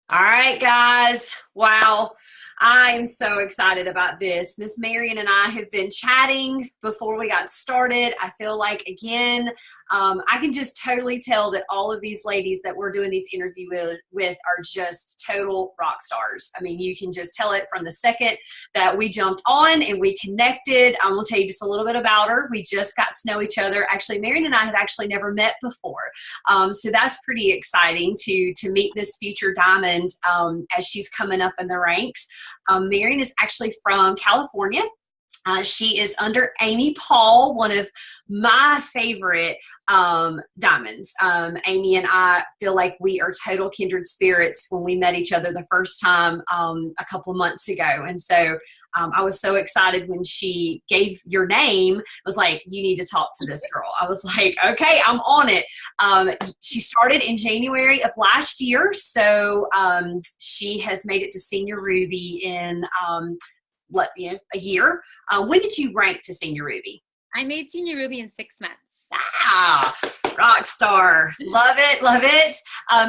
All right, guys. Wow. I am so excited about this. Miss Marian and I have been chatting before we got started. I feel like, again, I can just totally tell that all of these ladies that we're doing these interviews with are just total rock stars. I mean, you can just tell it from the second that we jumped on and we connected. I'm going to tell you just a little bit about her. We just got to know each other. Actually, Marian and I have actually never met before. So that's pretty exciting to meet this future diamond as she's coming up in the ranks. Marian is actually from California. She is under Amy Paul, one of my favorite diamonds. Amy and I feel like we are total kindred spirits when we met each other the first time a couple of months ago. And so I was so excited when she gave your name. I was like, you need to talk to this girl. I was like, okay, I'm on it. She started in January of last year. So she has made it to Senior Ruby in a year. When did you rank to Senior Ruby? I made Senior Ruby in 6 months. Ah, Rockstar. Love it, love it.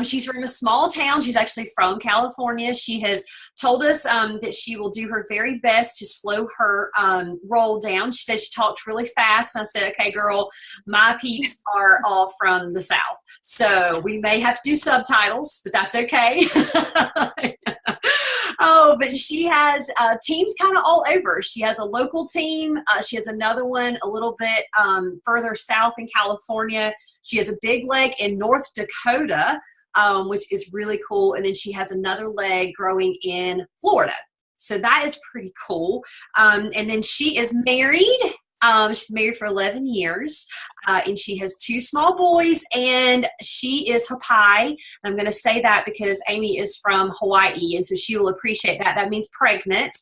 She's from a small town. She's actually from California. She has told us that she will do her very best to slow her roll down. She said she talked really fast. And I said, okay, girl, my peeps are all from the South. So we may have to do subtitles, but that's okay. Oh, but she has teams kind of all over. She has a local team. She has another one a little bit further south in California. She has a big leg in North Dakota, which is really cool. And then she has another leg growing in Florida. So that is pretty cool. And then she is married. She's married for 11 years, and she has 2 small boys, and she is Hapai. I'm going to say that because Amy is from Hawaii, and so she will appreciate that. That means pregnant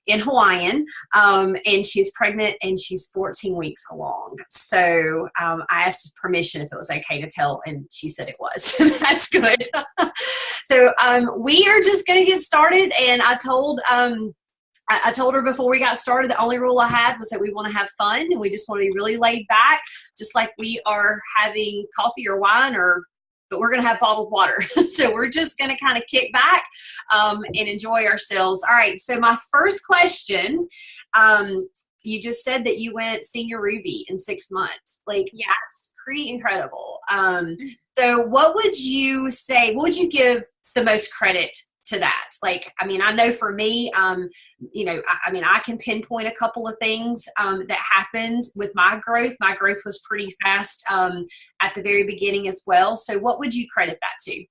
in Hawaiian, and she's pregnant, and she's 14 weeks along. So I asked permission if it was okay to tell, and she said it was. That's good. So we are just going to get started, and I told her before we got started, the only rule I had was that we want to have fun and we just want to be really laid back, just like we are having coffee or wine, but we're going to have bottled water. So we're just going to kind of kick back and enjoy ourselves. All right. So my first question, you just said that you went Senior Ruby in 6 months. Like, yeah, that's pretty incredible. So what would you say, what would you give the most credit to that? Like, I mean, I know for me, I can pinpoint a couple of things that happened with my growth. My growth was pretty fast at the very beginning as well. So what would you credit that to?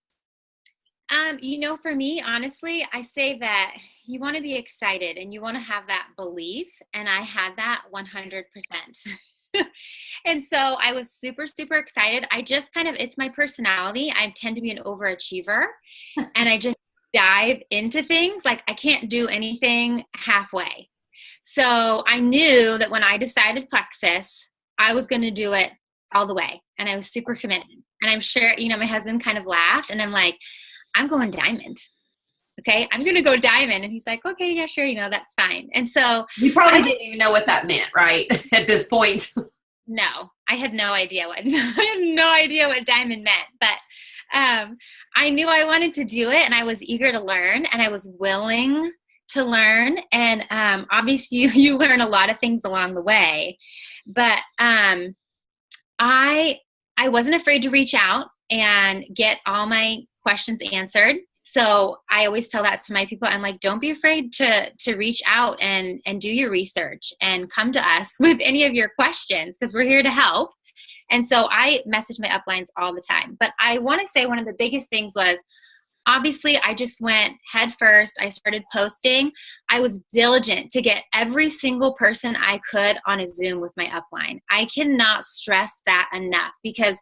For me, honestly, I say that you want to be excited and you want to have that belief. And I had that 100%. And so I was super, super excited. It's my personality. I tend to be an overachiever and I just dive into things. Like, I can't do anything halfway. So I knew that when I decided Plexus, I was going to do it all the way. And I was super committed. And I'm sure, my husband kind of laughed and I'm like, I'm going diamond. Okay. I'm going to go diamond. And he's like, okay, yeah, sure. That's fine. And so you probably didn't even know what that meant, right? At this point. No, I had no idea what diamond meant, but I knew I wanted to do it and I was eager to learn and I was willing to learn. And obviously you learn a lot of things along the way, but I wasn't afraid to reach out and get all my questions answered. So I always tell that to my people. I'm like, don't be afraid to reach out and do your research and come to us with any of your questions because we're here to help. And so I message my uplines all the time. But I want to say one of the biggest things was, obviously, I just went head first. I started posting. I was diligent to get every single person I could on a Zoom with my upline. I cannot stress that enough because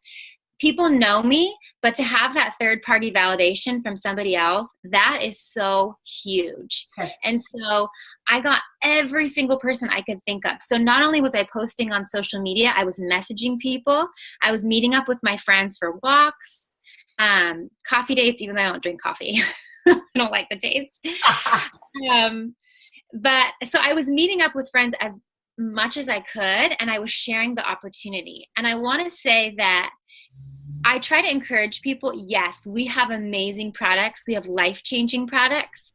people know me, but to have that third-party validation from somebody else, that is so huge. Okay. And so I got every single person I could think of. So not only was I posting on social media, I was messaging people. I was meeting up with my friends for walks, coffee dates, even though I don't drink coffee. I don't like the taste. But so I was meeting up with friends as much as I could, and I was sharing the opportunity. And I want to say that I try to encourage people, yes, we have amazing products. We have life-changing products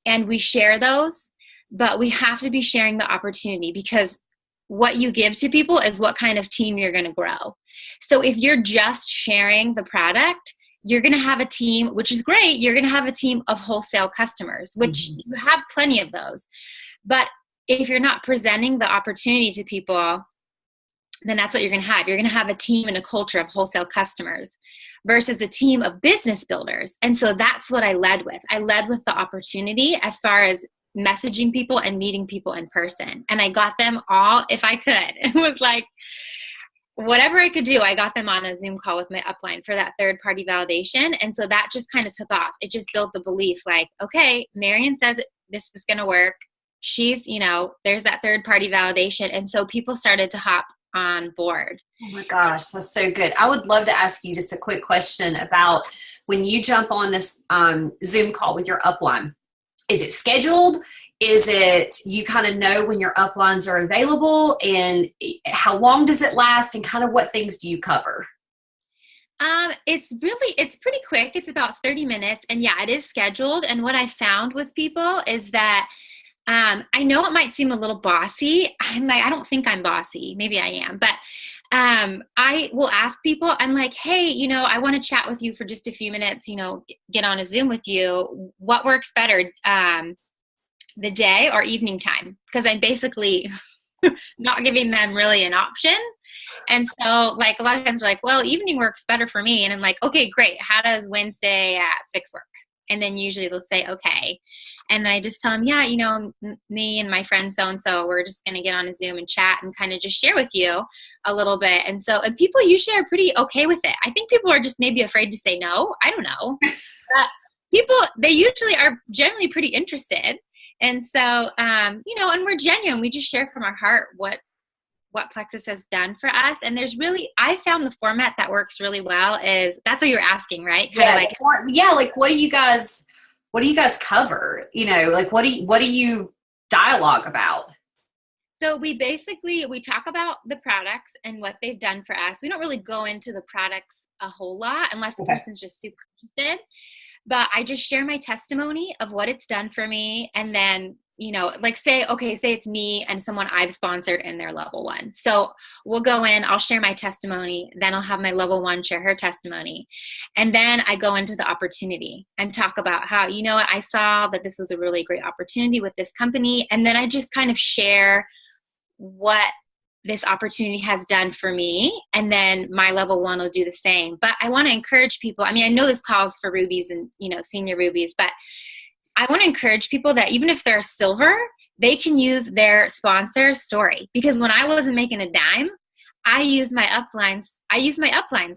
and we share those, but we have to be sharing the opportunity because what you give to people is what kind of team you're going to grow. So if you're just sharing the product, you're going to have a team, which is great. You're going to have a team of wholesale customers, which you have plenty of those. But if you're not presenting the opportunity to people, then that's what you're going to have. You're going to have a team and a culture of wholesale customers versus a team of business builders. And so that's what I led with. I led with the opportunity as far as messaging people and meeting people in person. And I got them all, if I could. It was like, whatever I could do, I got them on a Zoom call with my upline for that third party validation. And so that just kind of took off. It just built the belief like, okay, Marian says this is going to work. She's, there's that third party validation. And so people started to hop on board. Oh my gosh, that's so good. I would love to ask you just a quick question about when you jump on this Zoom call with your upline. Is it scheduled? Is it you kind of know when your uplines are available, and how long does it last, and kind of what things do you cover? It's pretty quick. It's about 30 minutes, and yeah, it is scheduled. And what I found with people is that I know it might seem a little bossy. I'm like, I don't think I'm bossy. Maybe I am, but I will ask people, I'm like, hey, I want to chat with you for just a few minutes, get on a Zoom with you. What works better, the day or evening time? Because I'm basically not giving them really an option. And so like a lot of times they're like, well, evening works better for me. And I'm like, okay, great. How does Wednesday at 6 work? And then usually they'll say, okay. And then I just tell them, yeah, me and my friend so-and-so, we're just going to get on a Zoom and chat and kind of just share with you a little bit. And people usually are pretty okay with it. I think people are just maybe afraid to say no. I don't know. But people, they usually are generally pretty interested. And so, and we're genuine. We just share from our heart what Plexus has done for us. And I found the format that works really well is, that's what you're asking, right? Like what do you guys cover? Like what do you dialogue about? So we talk about the products and what they've done for us. We don't really go into the products a whole lot unless the person's just super interested. But I just share my testimony of what it's done for me. And then, say it's me and someone I've sponsored in their level 1. So we'll go in, I'll share my testimony, then I'll have my level 1 share her testimony. And then I go into the opportunity and talk about how, I saw that this was a really great opportunity with this company. And then I just kind of share what this opportunity has done for me. And then my level 1 will do the same. But I want to encourage people. I know this calls for rubies and, senior rubies, but I want to encourage people that even if they're a silver, they can use their sponsor's story. Because when I wasn't making a dime, I used my upline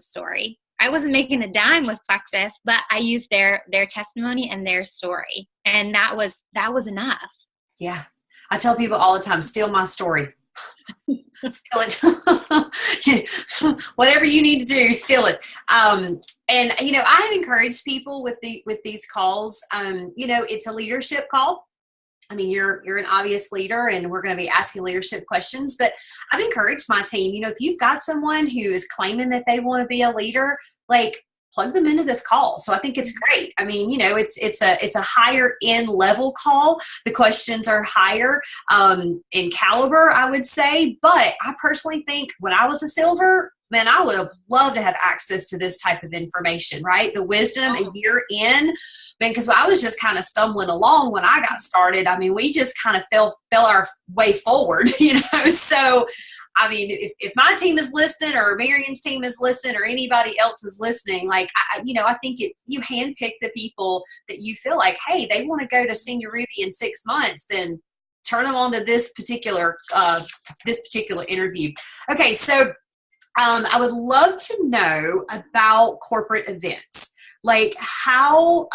story. I wasn't making a dime with Plexus, but I used their testimony and their story. And that was enough. Yeah. I tell people all the time, steal my story. Steal it. Whatever you need to do, steal it. And I have encouraged people with these calls. It's a leadership call. You're an obvious leader, and we're going to be asking leadership questions. But I've encouraged my team. If you've got someone who is claiming that they want to be a leader, like, plug them into this call. So I think it's great. It's a higher end level call. The questions are higher in caliber, I would say. But I personally think when I was a silver, man, I would have loved to have access to this type of information, right? The wisdom a year in, man, because I was just kind of stumbling along when I got started. We just kind of fell our way forward, So if my team is listening, or Marian's team is listening, or anybody else is listening, like, I think you handpick the people that you feel like, hey, they want to go to Senior Ruby in 6 months, then turn them on to this particular interview. Okay, so I would love to know about corporate events, like how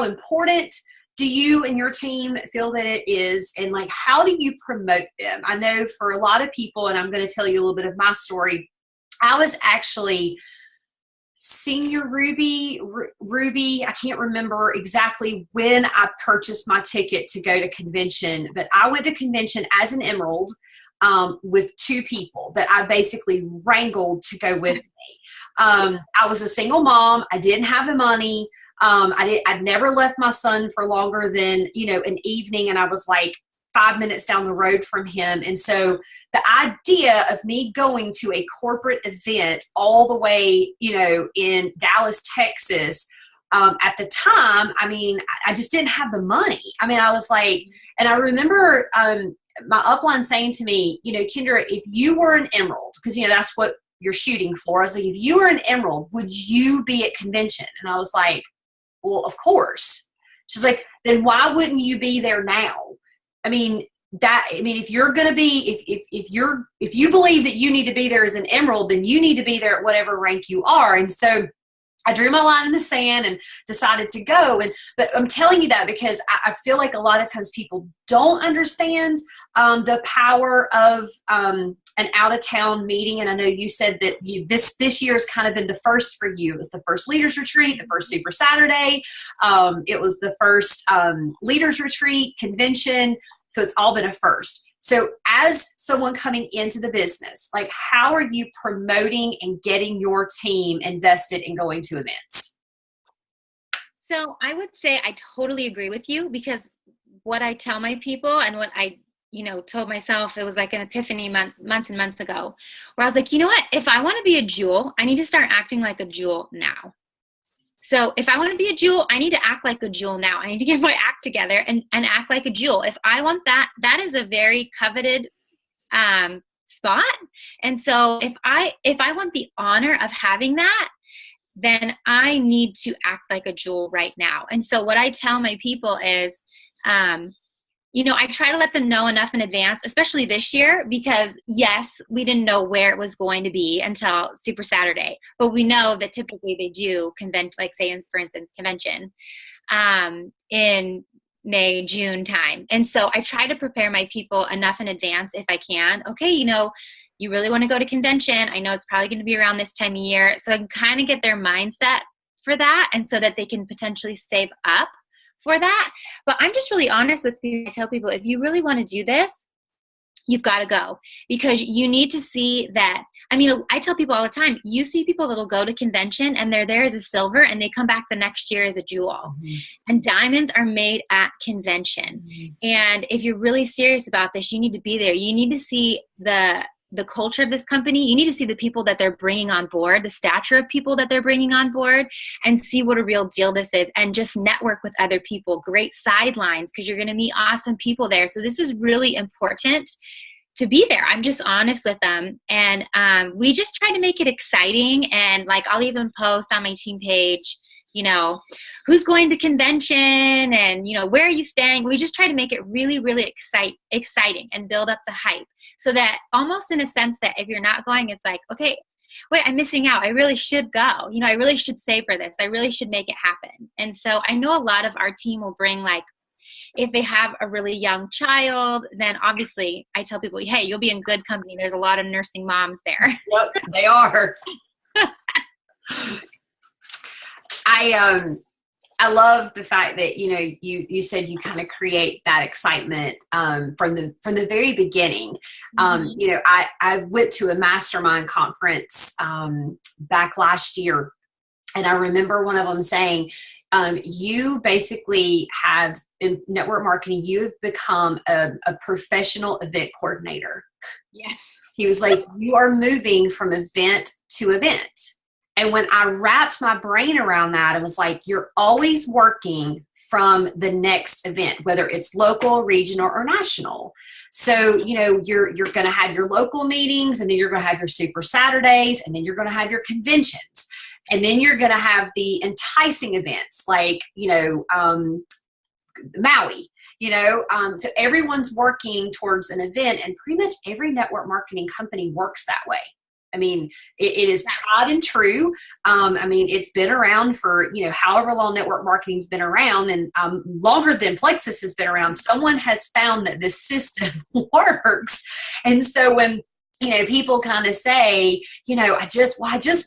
important do you and your team feel that it is, and like how do you promote them? I know for a lot of people, and I'm going to tell you a little bit of my story. I was actually Senior Ruby. I can't remember exactly when I purchased my ticket to go to convention, but I went to convention as an Emerald. with 2 people that I basically wrangled to go with me. I was a single mom. I didn't have the money. I'd never left my son for longer than, an evening. And I was like 5 minutes down the road from him. And so the idea of me going to a corporate event all the way, in Dallas, Texas, at the time, I just didn't have the money. I was like, and I remember, my upline saying to me, Kendra, if you were an emerald, because, that's what you're shooting for. I was like, if you were an emerald, would you be at convention? And I was like, well, of course. She's like, then why wouldn't you be there now? If you're going to be, if you believe that you need to be there as an emerald, then you need to be there at whatever rank you are. And so I drew my line in the sand and decided to go. But I'm telling you that because I feel like a lot of times people don't understand the power of an out-of-town meeting. And I know you said that this year has kind of been the first for you. It was the first leaders retreat, the first Super Saturday. It was the first leaders retreat convention. So it's all been a first. So as someone coming into the business, like how are you promoting and getting your team invested in going to events? So I would say I totally agree with you, because what I tell my people and what I, told myself, it was like an epiphany months and months ago, where I was like, you know what, if I want to be a jewel, I need to start acting like a jewel now. So if I want to be a jewel, I need to act like a jewel now. I need to get my act together and act like a jewel. If I want that, that is a very coveted spot. And so if I want the honor of having that, then I need to act like a jewel right now. And so what I tell my people is, I try to let them know enough in advance, especially this year, because yes, we didn't know where it was going to be until Super Saturday, but we know that typically they do for instance, convention in May, June time. And so I try to prepare my people enough in advance if I can. Okay, you really want to go to convention. I know it's probably going to be around this time of year. So I can kind of get their mindset for that, and so that they can potentially save up for that. But I'm just really honest with people. I tell people, if you really want to do this, you've got to go, because you need to see that. I tell people all the time, you see people that'll go to convention and they're there as a silver and they come back the next year as a jewel. Mm-hmm. And diamonds are made at convention. Mm-hmm. And if you're really serious about this, you need to be there. You need to see the culture of this company. You need to see the people that they're bringing on board, the stature of people that they're bringing on board, and see what a real deal this is, and just network with other people. Great sidelines, because you're going to meet awesome people there. So this is really important to be there. I'm just honest with them. And we just try to make it exciting. And I'll even post on my team page, who's going to convention and, where are you staying? We just try to make it really, really exciting and build up the hype, so that almost in a sense that if you're not going, it's like, okay, wait, I'm missing out. I really should go. I really should save for this. I really should make it happen. And so I know a lot of our team will bring if they have a really young child, then obviously I tell people, hey, you'll be in good company. There's a lot of nursing moms there. Yep, they are. I love the fact that, you said you kind of create that excitement from the very beginning. Mm-hmm. I went to a mastermind conference back last year, and I remember one of them saying, you basically have, in network marketing, you've become a professional event coordinator. Yes. He was like, you are moving from event to event. And when I wrapped my brain around that, I was like, you're always working from the next event, whether it's local, regional, or national. So, you're going to have your local meetings, and then you're going to have your Super Saturdays, and then you're going to have your conventions. And then you're going to have the enticing events like, Maui, so everyone's working towards an event, and pretty much every network marketing company works that way. It is tried and true. It's been around for, however long network marketing's been around, and longer than Plexus has been around. Someone has found that this system works. And so when, people kind of say, I just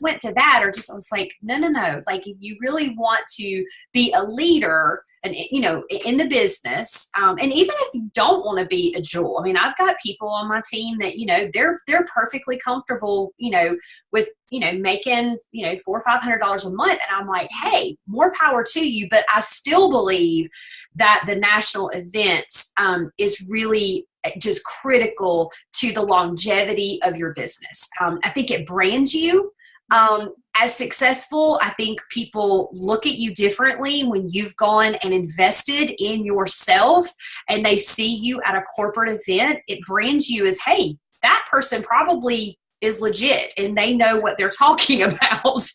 went to that, or I was like, no. If you really want to be a leader, in the business, and even if you don't want to be a jewel, I mean, I've got people on my team that, they're perfectly comfortable, with, making, $400 or $500 a month. And I'm like, hey, more power to you. But I still believe that the national events, is really just critical to the longevity of your business. I think it brands you as successful. I think people look at you differently when you've gone and invested in yourself and they see you at a corporate event. It brands you as, hey, that person probably is legit and they know what they're talking about.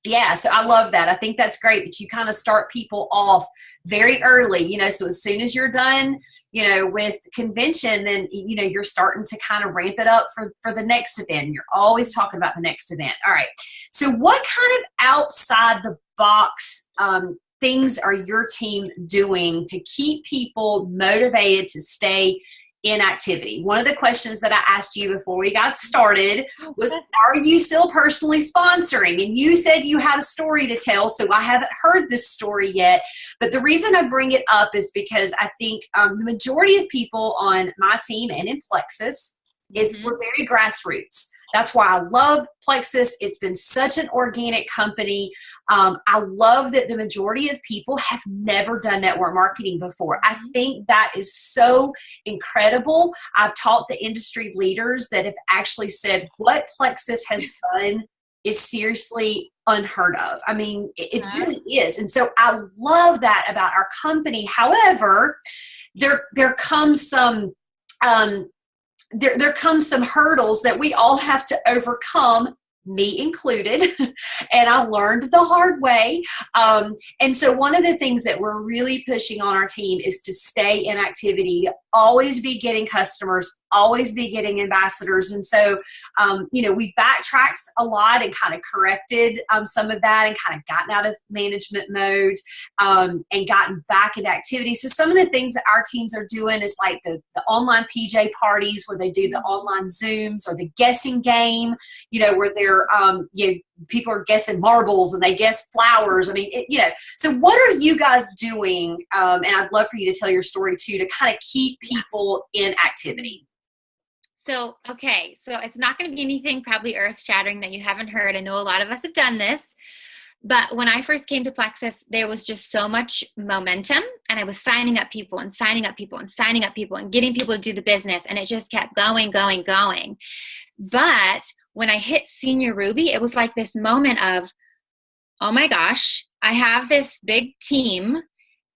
Yeah, so I love that. I think that's great that you kind of start people off very early, so as soon as you're done, with convention, then, you're starting to kind of ramp it up for the next event. You're always talking about the next event. All right. So what kind of outside the box things are your team doing to keep people motivated to stay in activity? One of the questions that I asked you before we got started was, are you still personally sponsoring? And you said you had a story to tell, so I haven't heard this story yet. But the reason I bring it up is because I think the majority of people on my team and in Plexus is we're very grassroots. That's why I love Plexus. It's been such an organic company. I love that the majority of people have never done network marketing before. I think that is so incredible. I've talked to industry leaders that have actually said what Plexus has done is seriously unheard of. I mean, it really is. And so I love that about our company. However, there comes some there comes some hurdles that we all have to overcome, me included, and I learned the hard way. And so one of the things that we're really pushing on our team is to stay in activity, to always be getting customers, always be getting ambassadors. And so, we've backtracked a lot and kind of corrected some of that and kind of gotten out of management mode and gotten back into activity. So some of the things that our teams are doing is like the online PJ parties where they do the online Zooms, or the guessing game, where they're people are guessing marbles and they guess flowers. I mean, so what are you guys doing? And I'd love for you to tell your story too, to kind of keep people in activity. So it's not going to be anything probably earth shattering that you haven't heard. I know a lot of us have done this, but when I first came to Plexus, there was just so much momentum, and I was signing up people and signing up people and signing up people and getting people to do the business. And it just kept going. But when I hit Senior Ruby, it was like this moment of, oh my gosh, I have this big team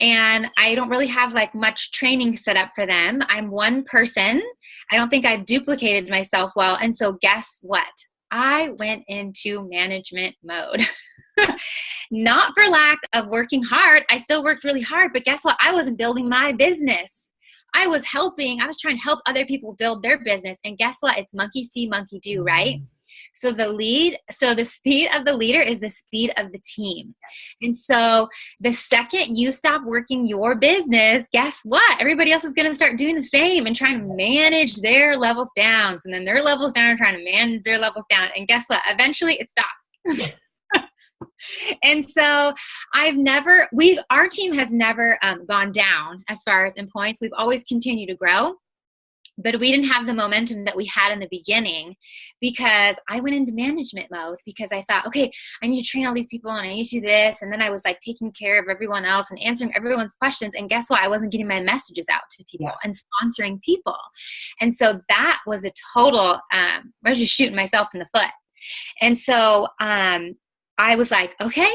and I don't really have like much training set up for them. I'm one person. I don't think I've duplicated myself well. And so guess what? I went into management mode. Not for lack of working hard. I still worked really hard, but guess what? I wasn't building my business. I was trying to help other people build their business. And guess what? It's monkey see, monkey do, right? So the speed of the leader is the speed of the team. And so the second you stop working your business, guess what? Everybody else is going to start doing the same and trying to manage their levels down. And then their levels down are trying to manage their levels down. And guess what? Eventually it stops. And so our team has never gone down as far as in points. We've always continued to grow, but we didn't have the momentum that we had in the beginning because I went into management mode because I thought, okay, I need to train all these people and I need to do this. And then I was like taking care of everyone else and answering everyone's questions. And guess what? I wasn't getting my messages out to people and sponsoring people. And so that was a total, I was just shooting myself in the foot. And so, I was like, okay,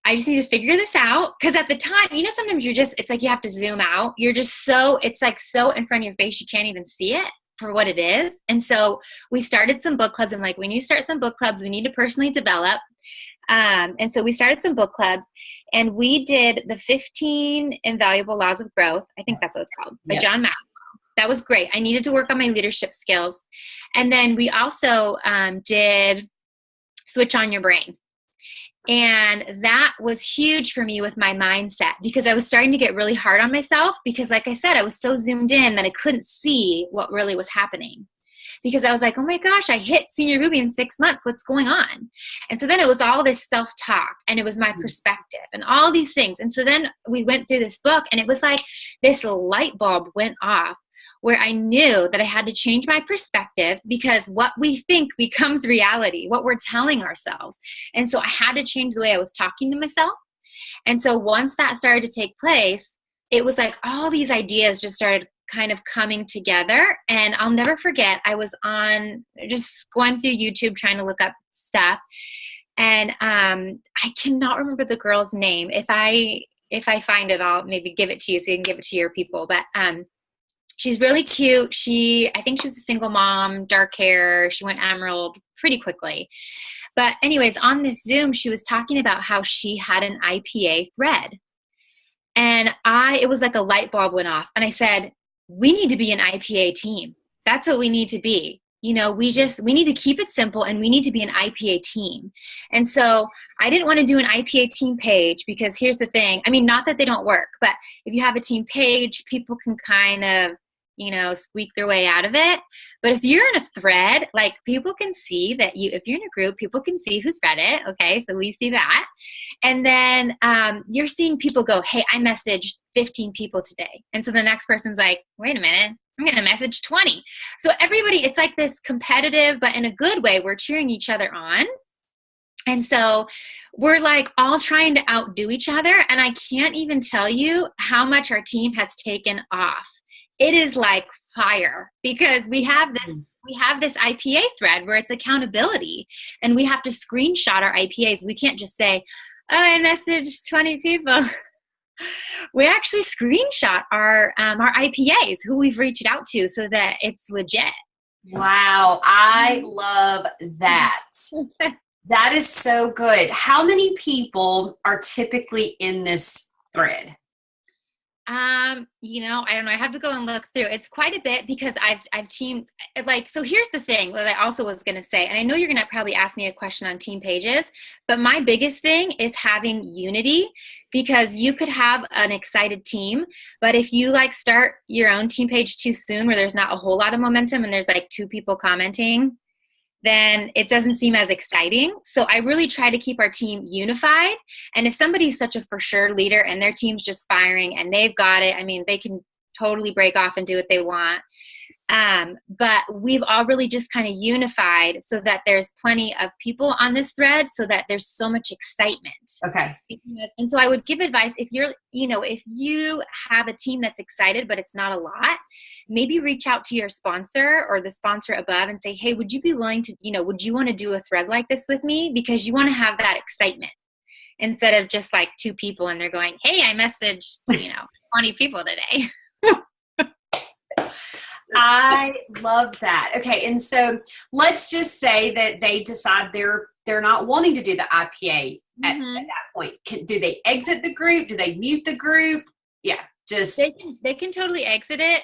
I just need to figure this out. Because at the time, sometimes it's like you have to zoom out. It's like so in front of your face, you can't even see it for what it is. And so we started some book clubs. I'm like, we need to start some book clubs. We need to personally develop. And so we started some book clubs, and we did the 15 Invaluable Laws of Growth. I think that's what it's called, by John Maxwell. That was great. I needed to work on my leadership skills. And then we also did Switch on Your Brain. And that was huge for me with my mindset because I was starting to get really hard on myself because, like I said, I was so zoomed in that I couldn't see what really was happening. because I was like, oh my gosh, I hit senior Ruby in 6 months. What's going on? And so then it was all this self-talk, and it was my perspective and all these things. And so then we went through this book, and it was like this light bulb went off where I knew that I had to change my perspective, because what we think becomes reality, what we're telling ourselves. And so I had to change the way I was talking to myself. And so once that started to take place, it was like all these ideas just started kind of coming together. And I'll never forget, I was on just going through YouTube trying to look up stuff. And I cannot remember the girl's name. If I find it, I'll maybe give it to you so you can give it to your people. But she's really cute. I think she was a single mom, dark hair. She went emerald pretty quickly. But anyways, on this Zoom, she was talking about how she had an IPA thread. And it was like a light bulb went off. And I said, we need to be an IPA team. That's what we need to be. We need to keep it simple, and we need to be an IPA team. And so I didn't want to do an IPA team page, because here's the thing. I mean, not that they don't work, but if you have a team page, people can kind of, squeak their way out of it. But if you're in a thread, like, people can see that if you're in a group, people can see who's read it. Okay. So we see that. And then you're seeing people go, hey, I messaged 15 people today. And so the next person's like, wait a minute, I'm going to message 20. So everybody, it's like this competitive, but in a good way, we're cheering each other on. And so we're like all trying to outdo each other. And I can't even tell you how much our team has taken off. It is like fire, because we have this IPA thread where it's accountability, and we have to screenshot our IPAs. We can't just say, oh, I messaged 20 people. We actually screenshot our IPAs, who we've reached out to, so that it's legit. Wow. I love that. That is so good. How many people are typically in this thread? I don't know. I have to go and look through. It's quite a bit, because I've teamed, like, so here's the thing that I also was going to say, and I know you're going to probably ask me a question on team pages, but my biggest thing is having unity, because you could have an excited team, but if you start your own team page too soon, where there's not a whole lot of momentum and there's 2 people commenting, then it doesn't seem as exciting. So I really try to keep our team unified. And if somebody's such a for sure leader and their team's just firing and they've got it, I mean, they can totally break off and do what they want. But we've all really just kind of unified so that there's plenty of people on this thread, so that there's so much excitement. Okay. And so I would give advice, if if you have a team that's excited, but it's not a lot, maybe reach out to your sponsor or the sponsor above and say, hey, would you be willing to, would you want to do a thread like this with me? Because you want to have that excitement, instead of just 2 people and they're going, hey, I messaged, 20 people today. I love that. Okay. And so let's just say that they decide they're not wanting to do the IPA at that point. Do they exit the group? Do they mute the group? Yeah. Just they can totally exit it,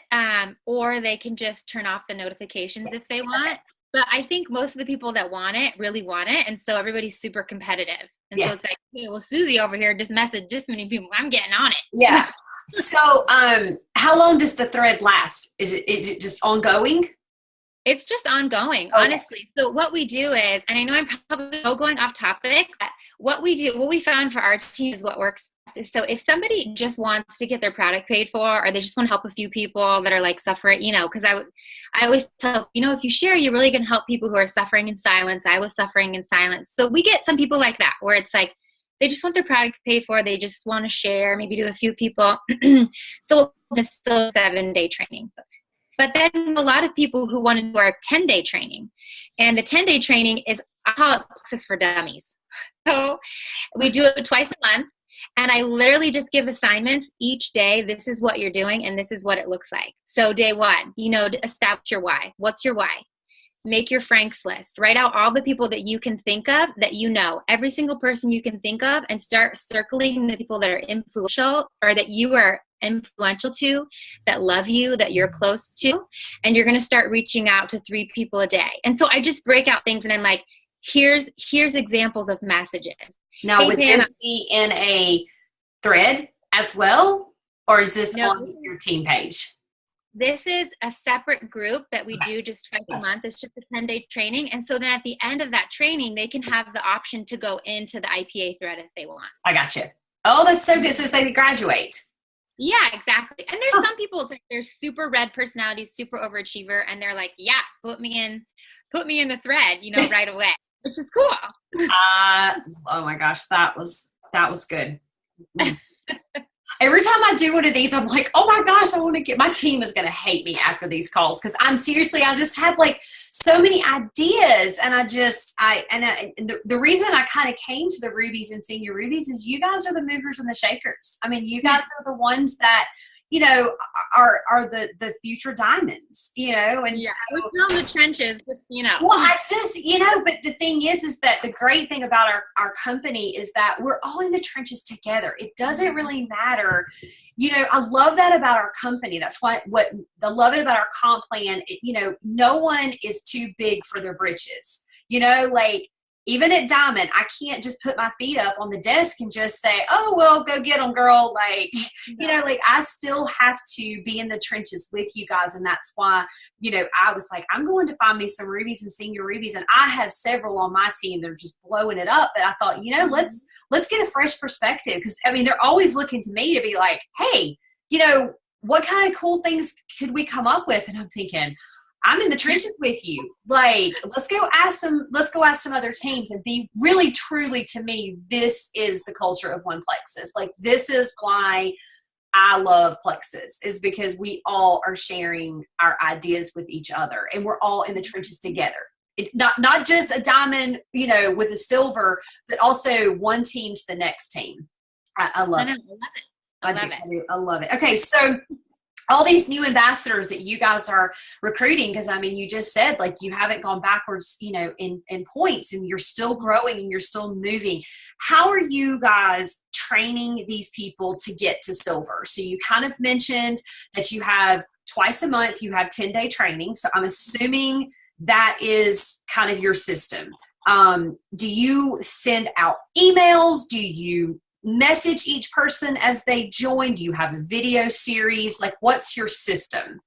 or they can just turn off the notifications if they want. But I think most of the people that want it really want it, and so everybody's super competitive. And so it's like, hey, well, Susie over here just messaged this many people. I'm getting on it. Yeah. So, how long does the thread last? Is it just ongoing? It's just ongoing, honestly. So what we do is, and I know I'm probably going off topic, but what we found for our team is what works. So if somebody just wants to get their product paid for, or they just want to help a few people that are suffering, because I always tell, if you share, you're really going to help people who are suffering in silence. I was suffering in silence. So we get some people like that, where it's they just want their product paid for. They just want to share, maybe to a few people. So it's still 7-day training. But then a lot of people who want to do our 10-day training. And the 10-day training is, I call it Access for Dummies. So we do it twice a month. And I literally just give assignments each day. This is what you're doing, and this is what it looks like. So day 1, establish your why. What's your why? Make your Franks list. Write out all the people that you can think of that every single person you can think of, and start circling the people that are influential, or that you are influential to, that love you, that you're close to. And you're going to start reaching out to 3 people a day. And so I just break out things, and I'm like, here's examples of messages. Now, hey, would Pam, this be in a thread as well? Or is this on your team page? This is a separate group that we do just twice Gotcha. a month. It's just a 10-day training. And so then at the end of that training, they can have the option to go into the IPA thread if they want. I got you. Oh, that's so good. So if they graduate. Yeah, exactly. And there's some people that they're super red personalities, super overachiever, and they're like, yeah, put me in the thread, right away, which is cool. Oh my gosh, that was good. Every time I do one of these, I'm like, oh my gosh, I want to my team is going to hate me after these calls. Cause I just have like so many ideas. And the reason I kind of came to the Rubies and Senior Rubies is you guys are the movers and the shakers. I mean, you guys are the ones that, are the future diamonds, and yeah, we're still in the trenches, but, Well, but the thing is that the great thing about our company is that we're all in the trenches together. It doesn't really matter. I love that about our company. That's what I love it about our comp plan. No one is too big for their britches, like, even at Diamond, I can't just put my feet up on the desk and just say, oh, well, go get them, girl. Like, I still have to be in the trenches with you guys. And that's why, I was like, I'm going to find me some Rubies and Senior Rubies. And I have several on my team that are just blowing it up. But I thought, let's get a fresh perspective. Because, they're always looking to me to be like, hey, what kind of cool things could we come up with? And I'm thinking, I'm in the trenches with you. Like, let's go ask some other teams and be really, truly, to me, this is the culture of One Plexus. Like, this is why I love Plexus, is because we all are sharing our ideas with each other and we're all in the trenches together. Not just a diamond, with a silver, but also one team to the next team. I love it. I love it. Okay. So, all these new ambassadors that you guys are recruiting, because you just said, like, you haven't gone backwards, in points, and you're still growing and you're still moving. How are you guys training these people to get to silver? So you kind of mentioned that you have twice a month, you have 10-day training. So I'm assuming that is kind of your system. Do you send out emails? Do you message each person as they join? Do you have a video series? Like, what's your system?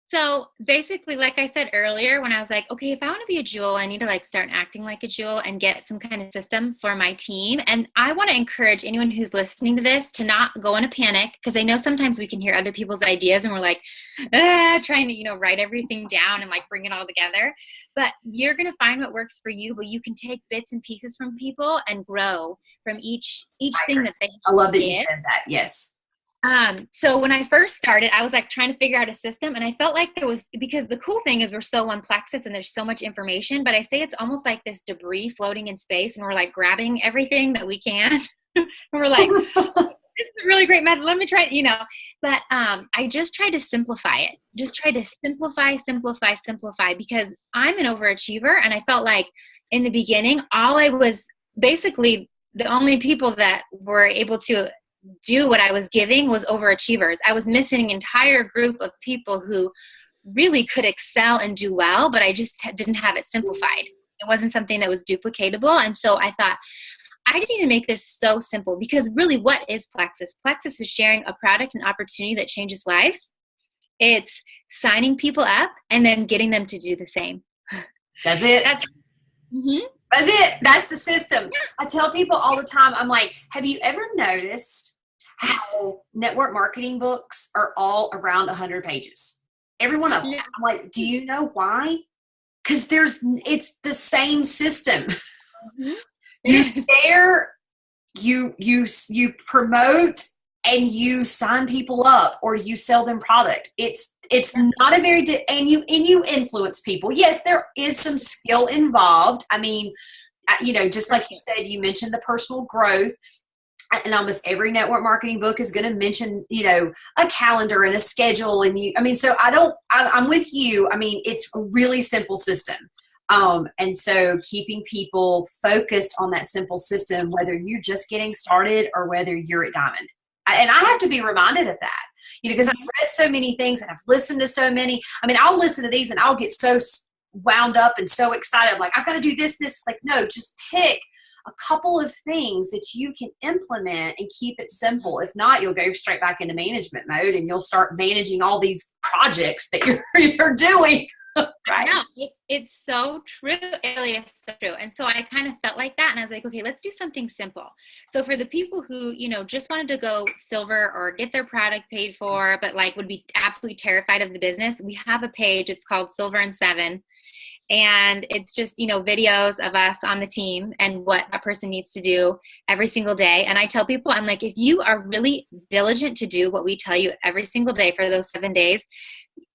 So basically, like I said earlier, when I was like, okay, if I want to be a jewel, I need to start acting like a jewel and get some kind of system for my team. And I want to encourage anyone who's listening to this to not go in a panic, because I know sometimes we can hear other people's ideas and we're like, trying to, write everything down and bring it all together. But you're going to find what works for you, but you can take bits and pieces from people and grow from each thing that they have. I love that you said that. Yes. So when I first started, I was trying to figure out a system, and I felt like there was, because the cool thing is we're so One Plexus and there's so much information, but I say it's almost like this debris floating in space and we're grabbing everything that we can. And we're like, this is a really great method. Let me try it, but I just tried to simplify it. Just try to simplify, because I'm an overachiever. And I felt like in the beginning, I was basically the only people that were able to do what I was giving was overachievers. I was missing an entire group of people who really could excel and do well, but I just didn't have it simplified. It wasn't something that was duplicatable. And so I thought, I just need to make this so simple, because really, what is Plexus? Plexus is sharing a product and opportunity that changes lives. It's signing people up and then getting them to do the same. That's it. That's it. That's the system. Yeah. I tell people all the time, I'm like, have you ever noticed how network marketing books are all around 100 pages? Every one of them. Yeah. I'm like, do you know why? Because it's the same system. You share, you promote, and you sign people up, or you sell them product. It's not a very and you influence people. Yes, there is some skill involved. Just like you said, you mentioned the personal growth, and almost every network marketing book is going to mention, a calendar and a schedule. And so I'm with you. It's a really simple system. And so keeping people focused on that simple system, whether you're just getting started or whether you're at Diamond. And I have to be reminded of that, because I've read so many things and I've listened to so many. I'll listen to these and I'll get so wound up and so excited. I'm like, I've got to do this. Like, no, just pick a couple of things that you can implement and keep it simple. If not, you'll go straight back into management mode and you'll start managing all these projects that you're doing. Right. No, it's so true. It really is so true. And so I kind of felt like that. And I was like, okay, let's do something simple. So for the people who, just wanted to go silver or get their product paid for, but like would be absolutely terrified of the business, we have a page. It's called Silver and Seven. And it's just, videos of us on the team and what a person needs to do every single day. And I tell people, I'm like, if you are really diligent to do what we tell you every single day for those 7 days,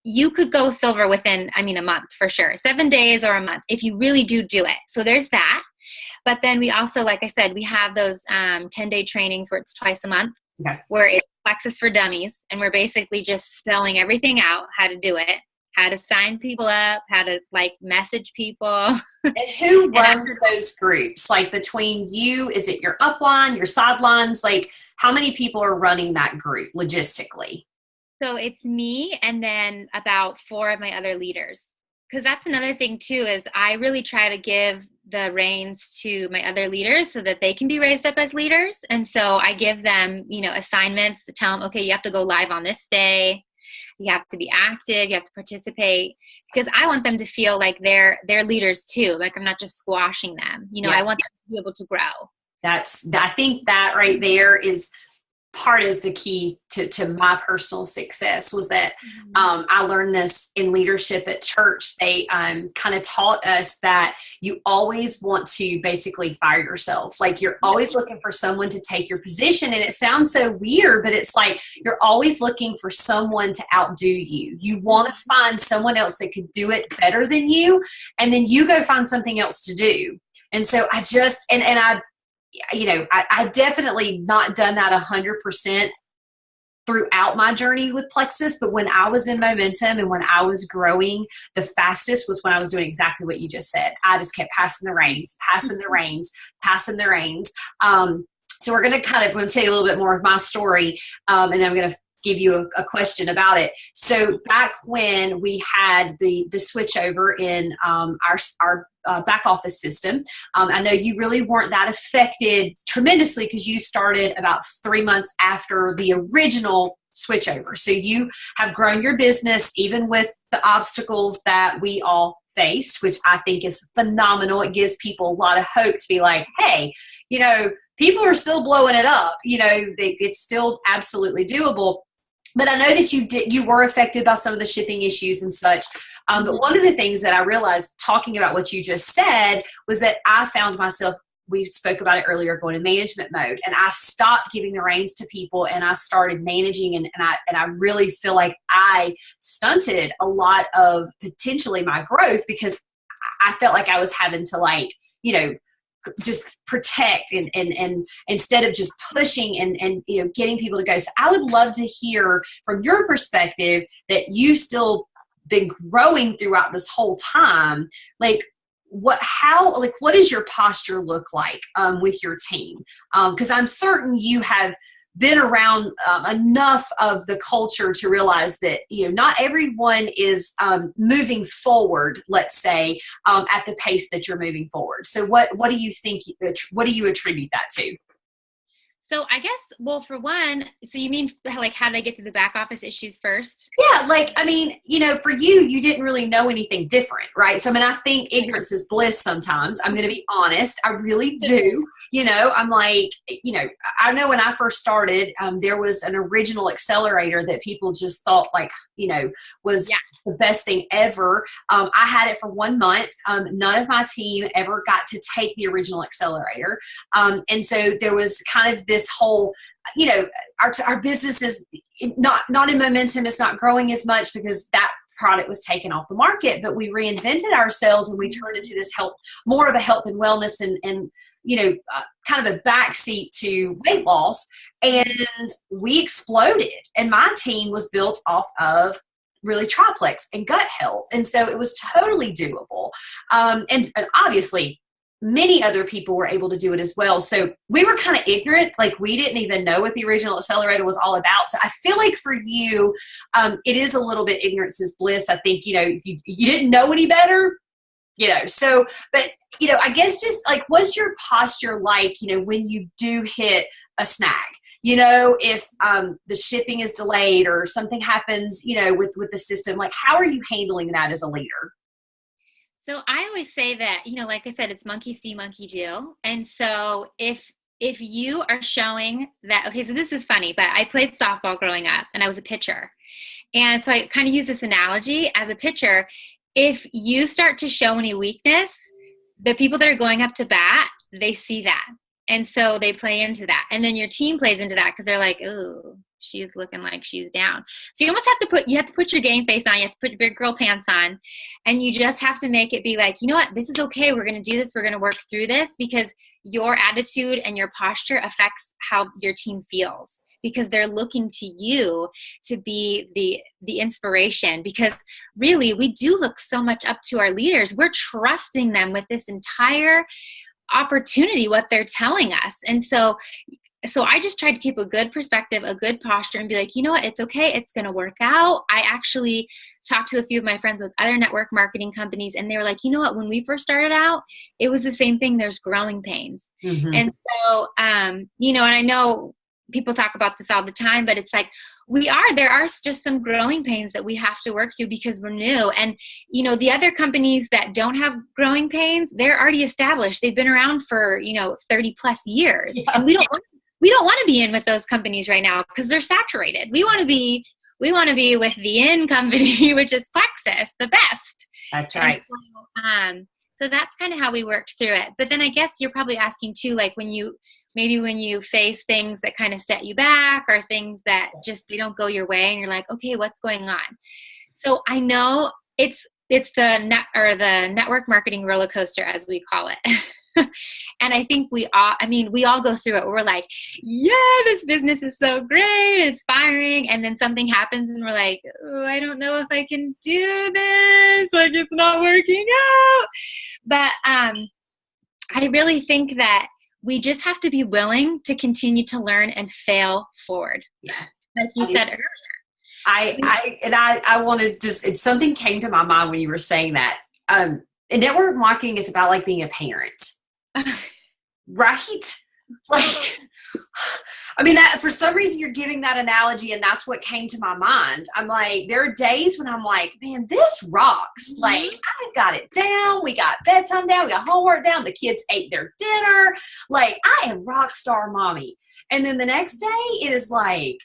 you could go silver within, a month for sure. 7 days or a month if you really do it. So there's that. But then we also, like I said, we have those 10-day trainings where it's twice a month, where it's Plexus for Dummies. And we're basically just spelling everything out, how to do it, how to sign people up, how to message people. And who runs those groups? Like between you, is it your upline, your sidelines? Like how many people are running that group logistically? So it's me and then about 4 of my other leaders. Because that's another thing too, is I really try to give the reins to my other leaders so that they can be raised up as leaders. And so I give them, assignments to tell them, okay, you have to go live on this day. You have to be active. You have to participate, because I want them to feel like they're leaders too. Like I'm not just squashing them. I want them to be able to grow. I think that right there is part of the key to my personal success was that I learned this in leadership at church. They kind of taught us that you always want to basically fire yourself. Like you're always looking for someone to take your position. And it sounds so weird, but it's like you're always looking for someone to outdo you. You want to find someone else that could do it better than you. And then you go find something else to do. And so I just, I definitely not done that 100% throughout my journey with Plexus, but when I was in momentum and when I was growing the fastest was when I was doing exactly what you just said. I just kept passing the reins. So we're going to tell you a little bit more of my story, and then I'm going to give you a question about it. So back when we had the switch over in our back office system, I know you really weren't that affected tremendously because you started about 3 months after the original switch over. So you have grown your business even with the obstacles that we all faced, which I think is phenomenal. It gives people a lot of hope to be like, hey, people are still blowing it up. It's still absolutely doable. But I know that you were affected by some of the shipping issues and such. But one of the things that I realized talking about what you just said was that I found myself, we spoke about it earlier, going to management mode. And I stopped giving the reins to people and I started managing. And I really feel like I stunted a lot of potentially my growth because I felt like I was having to just protect and instead of just pushing and getting people to go. So I would love to hear from your perspective that you still been growing throughout this whole time. What does your posture look like with your team? Because I'm certain you have been around enough of the culture to realize that not everyone is moving forward, let's say, at the pace that you're moving forward. So what do you think, what do you attribute that to? So I guess, well, for one, so you mean how did I get to the back office issues first? Yeah, for you didn't really know anything different, right? So, I think ignorance is bliss sometimes. I'm going to be honest. I really do. I'm like, I know when I first started, there was an original accelerator that people just thought was the best thing ever. I had it for 1 month. None of my team ever got to take the original accelerator. And so there was kind of this whole, our business is not in momentum. It's not growing as much because that product was taken off the market, but we reinvented ourselves and we turned into this more of a health and wellness and kind of a backseat to weight loss. And we exploded. And my team was built off of really triplex and gut health. And so it was totally doable. And obviously many other people were able to do it as well. So we were kind of ignorant. We didn't even know what the original accelerator was all about. So I feel like for you, it is a little bit ignorance is bliss. I think, if you didn't know any better, So, but, I guess just like, what's your posture like, when you do hit a snag? If the shipping is delayed or something happens, with the system, like, how are you handling that as a leader? So I always say that, like I said, it's monkey see, monkey do. And so if you are showing that, okay, so this is funny, but I played softball growing up and I was a pitcher. And so I kind of use this analogy as a pitcher. If you start to show any weakness, the people that are going up to bat, they see that. And so they play into that. And then your team plays into that because they're like, oh, she's looking like she's down. So you almost have to put your game face on. You have to put your big girl pants on. And you just have to make it be like, you know what, this is okay. We're going to do this. We're going to work through this, because your attitude and your posture affects how your team feels, because they're looking to you to be the inspiration. Because really, we do look so much up to our leaders. We're trusting them with this entire opportunity, what they're telling us. And so I just tried to keep a good perspective, a good posture, and be like, you know what, it's okay. It's going to work out. I actually talked to a few of my friends with other network marketing companies, and they were like, you know what, when we first started out, it was the same thing. There's growing pains. Mm-hmm. And so, and I know people talk about this all the time, but it's like, there are just some growing pains that we have to work through because we're new. And, the other companies that don't have growing pains, they're already established. They've been around for, 30 plus years. Yeah. And we don't want to be in with those companies right now because they're saturated. We want to be with the in company, which is Plexus, the best. That's right. So that's kind of how we worked through it. But then I guess you're probably asking too, like when you face things that kind of set you back, or things that just, they don't go your way, and you're like, okay, what's going on? So I know it's the network marketing roller coaster, as we call it. And I think we all go through it. We're like, yeah, this business is so great, it's firing. And then something happens and we're like, oh, I don't know if I can do this. Like, it's not working out. But I really think that we just have to be willing to continue to learn and fail forward. Yeah. Like you said earlier. I wanted to, something came to my mind when you were saying that. And network marketing is about like being a parent. Right? Like, I mean, that for some reason you're giving that analogy, and that's what came to my mind. I'm like, there are days when I'm like, man, this rocks. Mm-hmm. Like, I've got it down. We got bedtime down. We got homework down. The kids ate their dinner. Like, I am Rockstar mommy. And then the next day it is like,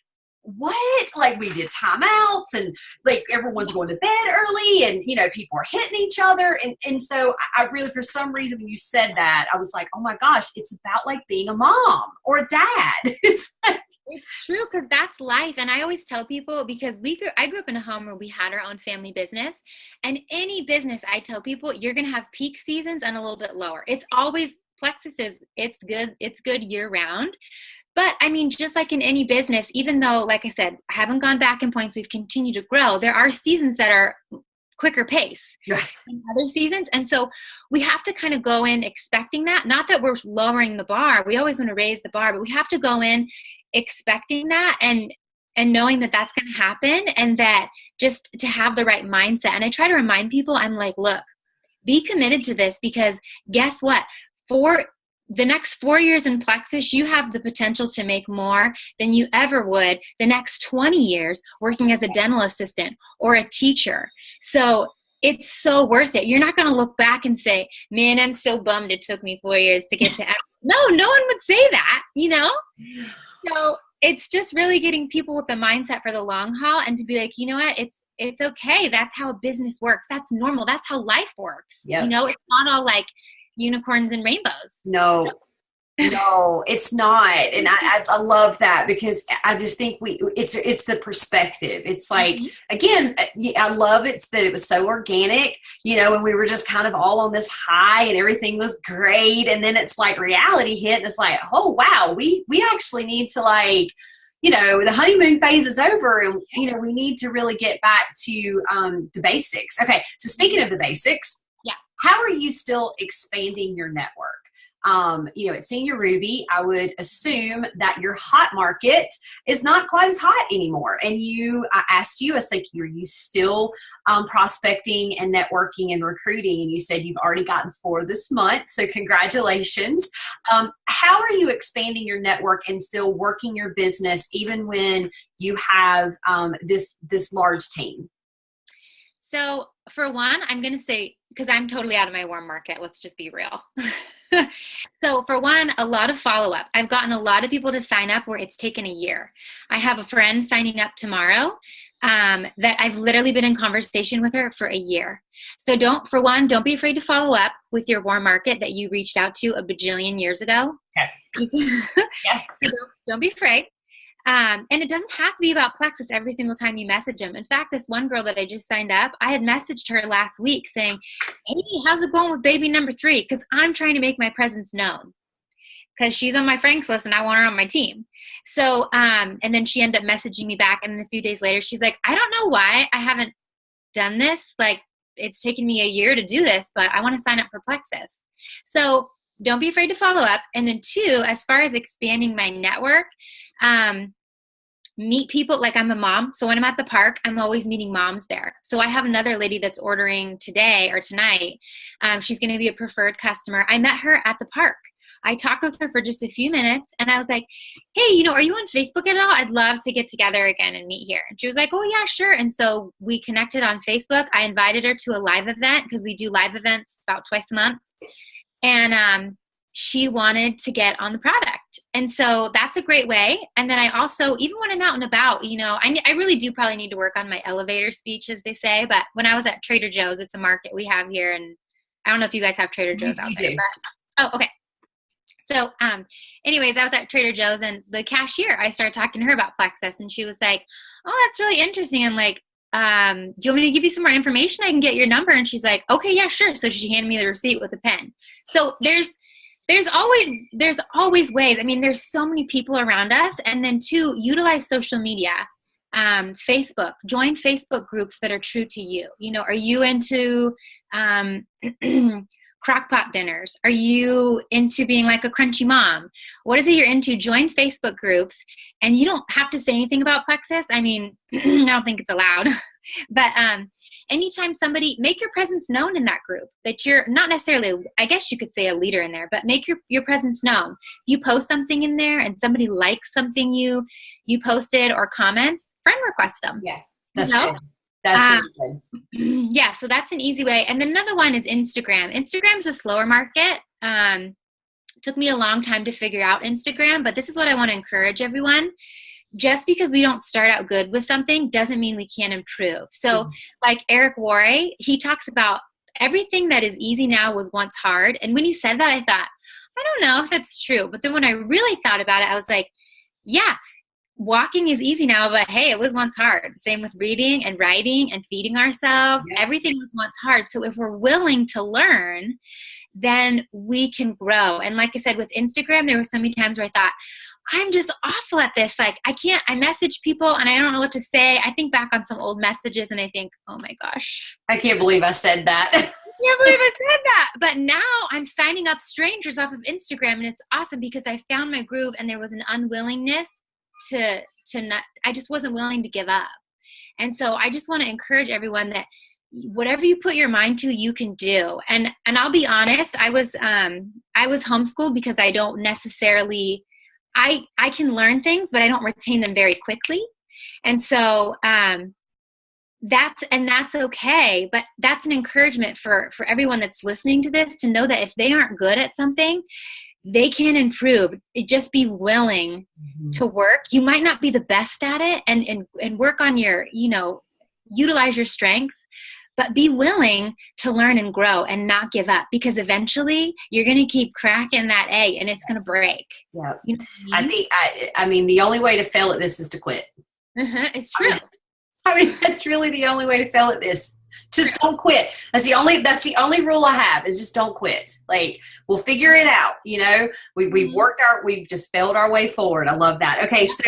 what? Like, we did timeouts, and like everyone's going to bed early, and people are hitting each other, and so I really, for some reason, when you said that, I was like, oh my gosh, it's about like being a mom or a dad. It's true, because that's life. And I always tell people, because I grew up in a home where we had our own family business, and any business, I tell people, you're going to have peak seasons and a little bit lower. It's always, Plexus is, it's good year round. But I mean, just like in any business, even though, like I said, I haven't gone back in points, we've continued to grow, there are seasons that are quicker pace than other seasons. And so we have to kind of go in expecting that. Not that we're lowering the bar. We always want to raise the bar, but we have to go in expecting that and knowing that that's going to happen, and that just to have the right mindset. And I try to remind people, I'm like, look, be committed to this, because guess what? For the next 4 years in Plexus, you have the potential to make more than you ever would the next 20 years working as a dental assistant or a teacher. So it's so worth it. You're not going to look back and say, man, I'm so bummed it took me 4 years to get to No one would say that, So it's just really getting people with the mindset for the long haul, and to be like, you know what, it's okay. That's how a business works. That's normal. That's how life works. Yep. It's not all like unicorns and rainbows. No, it's not. And I love that, because I just think it's the perspective. It's like, again, I love it that it was so organic, and we were just kind of all on this high and everything was great. And then it's like reality hit, and it's like, oh wow, we actually need to, like, the honeymoon phase is over, and we need to really get back to the basics. Okay, so speaking of the basics, how are you still expanding your network? at Senior Ruby, I would assume that your hot market is not quite as hot anymore. And I asked you, I was like, are you still prospecting and networking and recruiting? And you said you've already gotten 4 this month. So congratulations. How are you expanding your network and still working your business even when you have this large team? So for one, I'm going to say, because I'm totally out of my warm market, let's just be real. So for one, a lot of follow-up. I've gotten a lot of people to sign up where it's taken a year. I have a friend signing up tomorrow that I've literally been in conversation with her for a year. So don't be afraid to follow up with your warm market that you reached out to a bajillion years ago. Okay. Yeah. So don't be afraid. And it doesn't have to be about Plexus every single time you message them. In fact, this one girl that I just signed up, I had messaged her last week saying, hey, how's it going with baby number 3? Because I'm trying to make my presence known. Because she's on my Franks list and I want her on my team. So, and then she ended up messaging me back. And then a few days later, she's like, I don't know why I haven't done this. Like, it's taken me a year to do this, but I want to sign up for Plexus. So don't be afraid to follow up. And then 2, as far as expanding my network, meet people. Like, I'm a mom, so when I'm at the park, I'm always meeting moms there. So I have another lady that's ordering today or tonight. She's going to be a preferred customer. I met her at the park. I talked with her for just a few minutes and I was like, hey, are you on Facebook at all? I'd love to get together again and meet here. And she was like, oh yeah, sure. And so we connected on Facebook. I invited her to a live event because we do live events about twice a month. And she wanted to get on the product. And so that's a great way. And then I also, even when I'm out and about, I really do probably need to work on my elevator speech, as they say. But when I was at Trader Joe's, it's a market we have here. And I don't know if you guys have Trader Joe's out there. But, oh, okay. So anyways, I was at Trader Joe's and the cashier, I started talking to her about Plexus and she was like, oh, that's really interesting. I'm like, do you want me to give you some more information? I can get your number. And she's like, okay, yeah, sure. So she handed me the receipt with a pen. So there's always ways. I mean, there's so many people around us. And then 2, utilize social media. Facebook, join Facebook groups that are true to you. Are you into crockpot dinners? Are you into being like a crunchy mom? What is it you're into? Join Facebook groups, and you don't have to say anything about Plexus. I mean, I don't think it's allowed, but anytime make your presence known in that group, that you're not necessarily, I guess you could say, a leader in there, but make your presence known. If you post something in there and somebody likes something you posted or comments, friend request them. Yeah, that's good. That's really good. Yeah, so that's an easy way. And then another one is Instagram. Instagram's a slower market. Took me a long time to figure out Instagram, but this is what I want to encourage everyone. Just because we don't start out good with something doesn't mean we can't improve. So like Eric Worre, he talks about everything that is easy now was once hard. And when he said that, I thought, I don't know if that's true. But then when I really thought about it, I was like, yeah, walking is easy now, but hey, it was once hard. Same with reading and writing and feeding ourselves. Yeah. Everything was once hard. So if we're willing to learn, then we can grow. And like I said, with Instagram, there were so many times where I thought, I'm just awful at this. Like I message people and I don't know what to say. I think back on some old messages and I think, oh my gosh. I can't believe I said that. I can't believe I said that. But now I'm signing up strangers off of Instagram and it's awesome because I found my groove and there was an unwillingness to not, I just wasn't willing to give up. And so I just want to encourage everyone that whatever you put your mind to, you can do. And I'll be honest, I was homeschooled because I don't necessarily, I can learn things, but I don't retain them very quickly. And so that's okay. But that's an encouragement for everyone that's listening to this to know that if they aren't good at something, they can improve. Just be willing to work. You might not be the best at it and work on your, utilize your strengths, but be willing to learn and grow and not give up because eventually you're going to keep cracking that egg and it's going to break. Yeah. You know what I mean? I mean, the only way to fail at this is to quit. It's true. I mean, that's really the only way to fail at this. Just don't quit. That's the only rule I have is just don't quit. Like we'll figure it out. We've just failed our way forward. I love that. Okay. So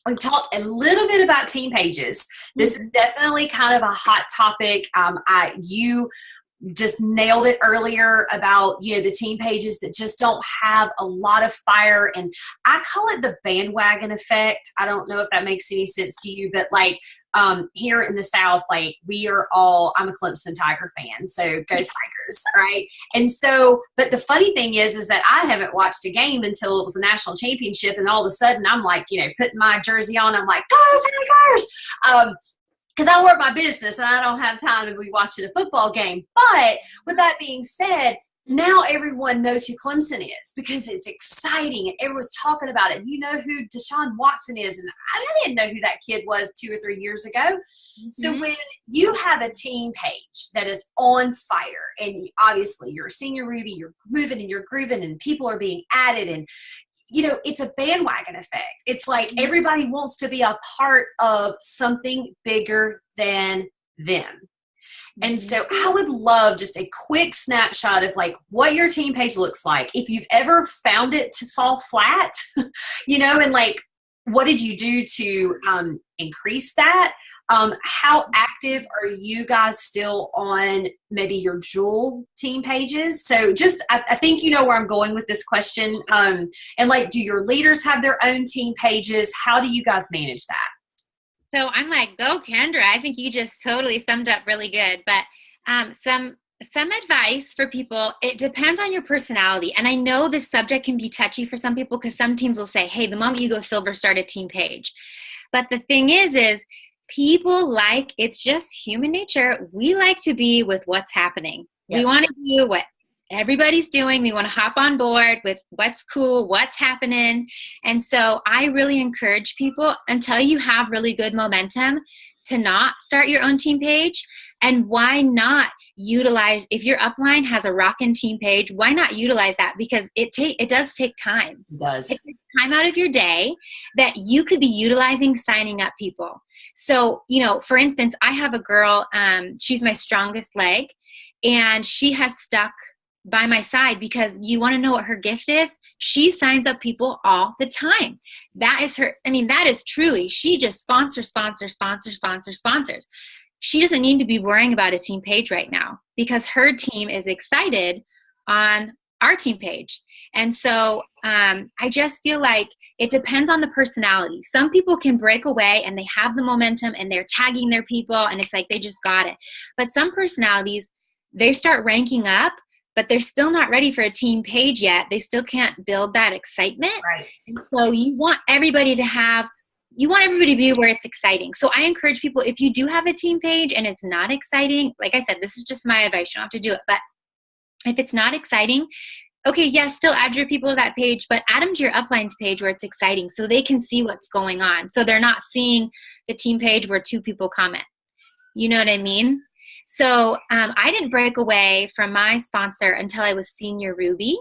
we've talked a little bit about team pages. This is definitely kind of a hot topic. just nailed it earlier about, the team pages that just don't have a lot of fire. And I call it the bandwagon effect. I don't know if that makes any sense to you, but like here in the South, like I'm a Clemson Tiger fan, so go Tigers, right? And so, but the funny thing is that I haven't watched a game until it was a national championship, and all of a sudden I'm like, putting my jersey on, I'm like, go Tigers! Because I work my business and I don't have time to be watching a football game. But with that being said, now everyone knows who Clemson is because it's exciting and everyone's talking about it. You know who Deshaun Watson is, and I didn't know who that kid was 2 or 3 years ago. Mm-hmm. So when you have a team page that is on fire, and obviously you're a senior Ruby, you're moving and you're grooving, and people are being added, and it's a bandwagon effect. It's like everybody wants to be a part of something bigger than them. And so I would love just a quick snapshot of like what your team page looks like. If you've ever found it to fall flat, and like, what did you do to increase that? How active are you guys still on maybe your Jewel team pages? So I think you know where I'm going with this question. And like, do your leaders have their own team pages? How do you guys manage that? So I'm like, go Kendra. I think you just totally summed up really good. But some advice for people, it depends on your personality. And I know this subject can be touchy for some people because some teams will say, hey, the moment you go silver, start a team page. But the thing is people it's just human nature. We like to be with what's happening. Yep. We want to do what everybody's doing. We want to hop on board with what's cool, what's happening. And so I really encourage people, until you have really good momentum, to not start your own team page. And why not utilize, if your upline has a rockin' team page, why not utilize that? Because it does take time. It does. It takes time out of your day that you could be utilizing signing up people. So, for instance, I have a girl, she's my strongest leg, and she has stuck by my side because you want to know what her gift is? She signs up people all the time. That is her. That is truly, she just sponsors. She doesn't need to be worrying about a team page right now because her team is excited on our team page. And so I just feel like it depends on the personality. Some people can break away and they have the momentum and they're tagging their people and it's like they just got it. But some personalities, they start ranking up, but they're still not ready for a team page yet. They still can't build that excitement. Right. And so you want everybody to be where it's exciting. So I encourage people, if you do have a team page and it's not exciting, like I said, this is just my advice. You don't have to do it. But if it's not exciting, okay, yes, still add your people to that page, but add them to your uplines page where it's exciting so they can see what's going on. So they're not seeing the team page where 2 people comment. You know what I mean? So I didn't break away from my sponsor until I was senior Ruby.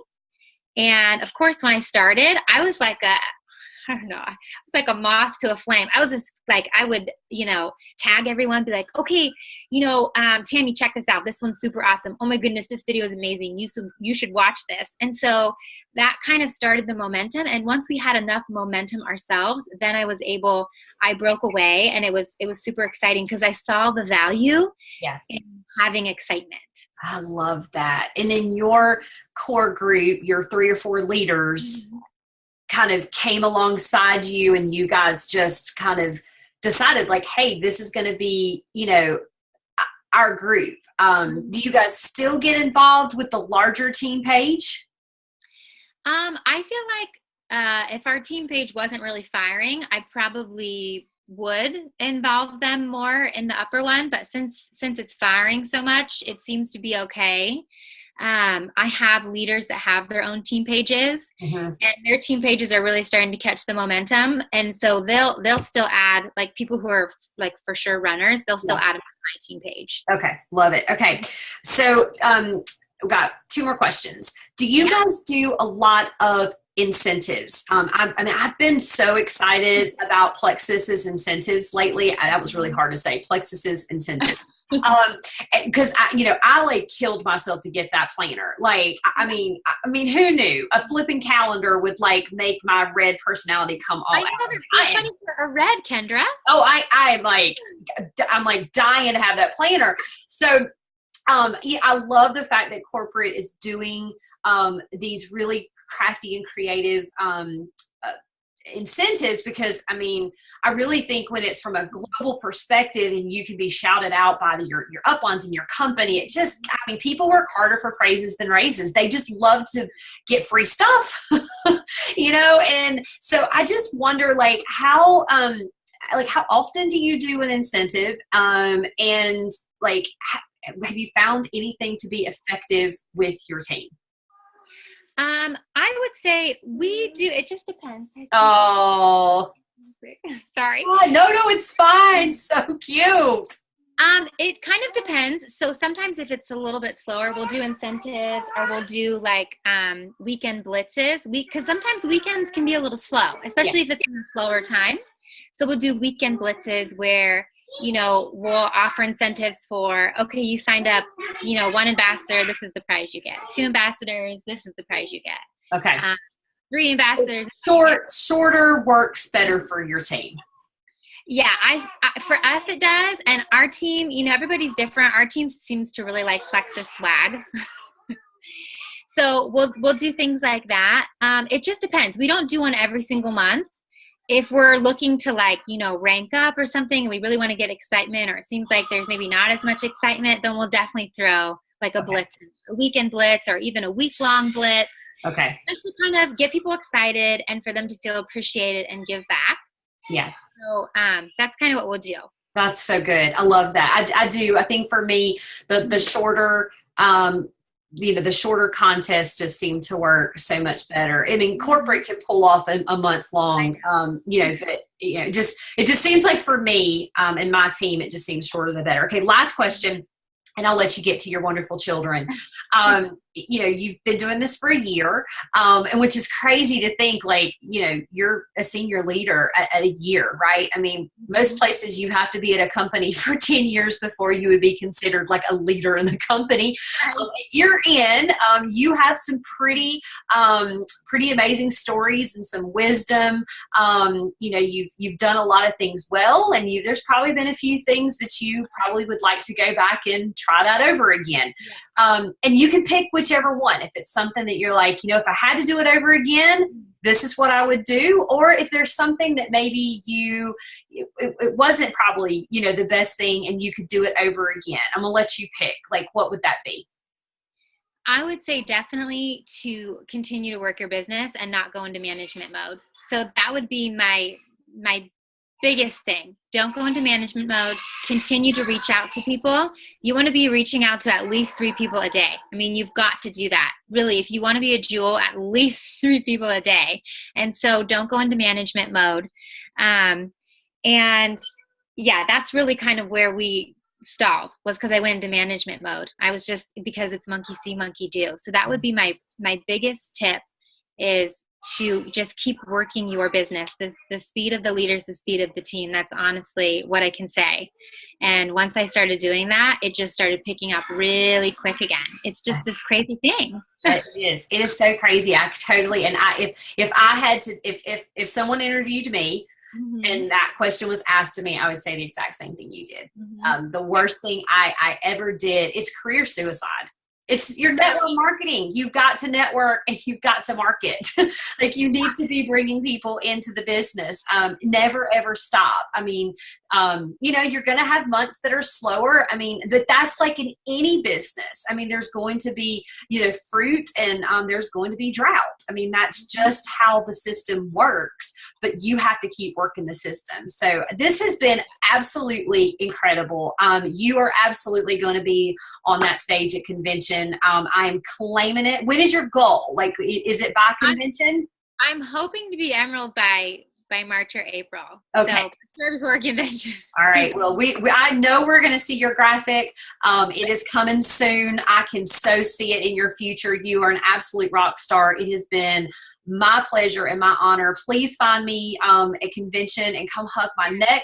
And of course, when I started, I was like I don't know. I was like a moth to a flame. I was just like, I would, tag everyone, be like, okay, Tammy, check this out. This one's super awesome. Oh my goodness, this video is amazing. You should watch this. And so that kind of started the momentum. And once we had enough momentum ourselves, then I broke away, and it was super exciting because I saw the value in having excitement. I love that. And in your core group, your 3 or 4 leaders, kind of came alongside you, and you guys just kind of decided like, hey, this is going to be, our group. Do you guys still get involved with the larger team page? I feel like if our team page wasn't really firing, I probably would involve them more in the upper one. But since it's firing so much, it seems to be okay. I have leaders that have their own team pages, and their team pages are really starting to catch the momentum. And so they'll still add, like, people who are like for sure runners, they'll still add them to my team page. Okay. Love it. Okay. So, we've got 2 more questions. Do you guys do a lot of incentives? I've been so excited about Plexus's incentives lately. That was really hard to say. Plexus's incentives. Because I like killed myself to get that planner. Like, I mean, who knew a flipping calendar would like make my red personality come all out? It's funny for a red, Kendra. Oh, I'm like dying to have that planner. So Yeah, I love the fact that corporate is doing these really crafty and creative uh, incentives, because I mean, I really think when it's from a global perspective and you can be shouted out by your uplines in your company, it just, I mean, people work harder for praises than raises. They just love to get free stuff, and so I just wonder like how often do you do an incentive? And like, have you found anything to be effective with your team? I would say we do. It just depends. Oh, Sorry. no, it's fine. So cute. It kind of depends. So sometimes if it's a little bit slower, we'll do incentives or we'll do like weekend blitzes. Because sometimes weekends can be a little slow, especially if it's in a slower time. So we'll do weekend blitzes where, we'll offer incentives for, okay, you signed up, one ambassador, this is the prize you get. 2 ambassadors, this is the prize you get. Okay. 3 ambassadors. Shorter works better for your team. Yeah, I for us it does, and our team, everybody's different. Our team seems to really like Plexus swag. So we'll do things like that. It just depends. We don't do one every single month. If we're looking to rank up or something, and we really want to get excitement, or it seems like there's maybe not as much excitement, then we'll definitely throw like a blitz, a weekend blitz, or even a week-long blitz. Okay. Just to kind of get people excited and for them to feel appreciated and give back. Yes. So that's kind of what we'll do. That's so good. I love that. I do. I think for me, the shorter, the shorter contests just seem to work so much better. I mean, corporate could pull off a month long, but it just seems like for me and my team, it just seems shorter the better. Okay. Last question, and I'll let you get to your wonderful children. You've been doing this for a year, and which is crazy to think, you're a senior leader at a year, right? I mean, most places you have to be at a company for 10 years before you would be considered like a leader in the company. You're in, you have some pretty amazing stories and some wisdom. You've done a lot of things well, and there's probably been a few things that you probably would like to go back and try that over again. And you can pick whichever one. If it's something that you're like, if I had to do it over again, this is what I would do. Or if there's something that maybe it wasn't probably, the best thing and you could do it over again. I'm going to let you pick. Like, what would that be? I would say definitely to continue to work your business and not go into management mode. So that would be my biggest thing. Don't go into management mode. Continue to reach out to people. You want to be reaching out to at least 3 people a day. I mean, you've got to do that. Really, if you want to be a jewel, at least 3 people a day. And so don't go into management mode. And yeah, that's really kind of where we stalled, was because I went into management mode. I was just, because it's monkey see, monkey do. So that would be my biggest tip, is to just keep working your business. The speed of the leaders, the speed of the team. That's honestly what I can say. And once I started doing that, it just started picking up really quick again. It's just this crazy thing. It is so crazy. I totally, and if I had to, if someone interviewed me, and that question was asked to me, I would say the exact same thing you did. The worst thing I ever did, it's career suicide. It's your network marketing. You've got to network and you've got to market. Like, you need to be bringing people into the business. Never, ever stop. I mean, you're going to have months that are slower. I mean, but that's like in any business. I mean, there's going to be, fruit, and there's going to be drought. I mean, that's just how the system works, but you have to keep working the system. So this has been absolutely incredible. You are absolutely going to be on that stage at convention. I am claiming it. When is your goal? Like, is it by convention? I'm hoping to be Emerald by March or April. Okay. So before convention. All right. Well, I know we're going to see your graphic. It is coming soon. I can so see it in your future. You are an absolute rock star. It has been my pleasure and my honor. Please find me at convention and come hug my neck.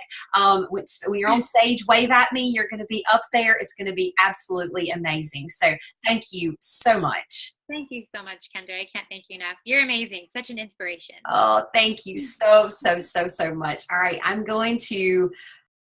When you're on stage, wave at me. You're going to be up there. It's going to be absolutely amazing. So thank you so much. Thank you so much, Kendra. I can't thank you enough. You're amazing. Such an inspiration. Oh, thank you so much. All right. I'm going to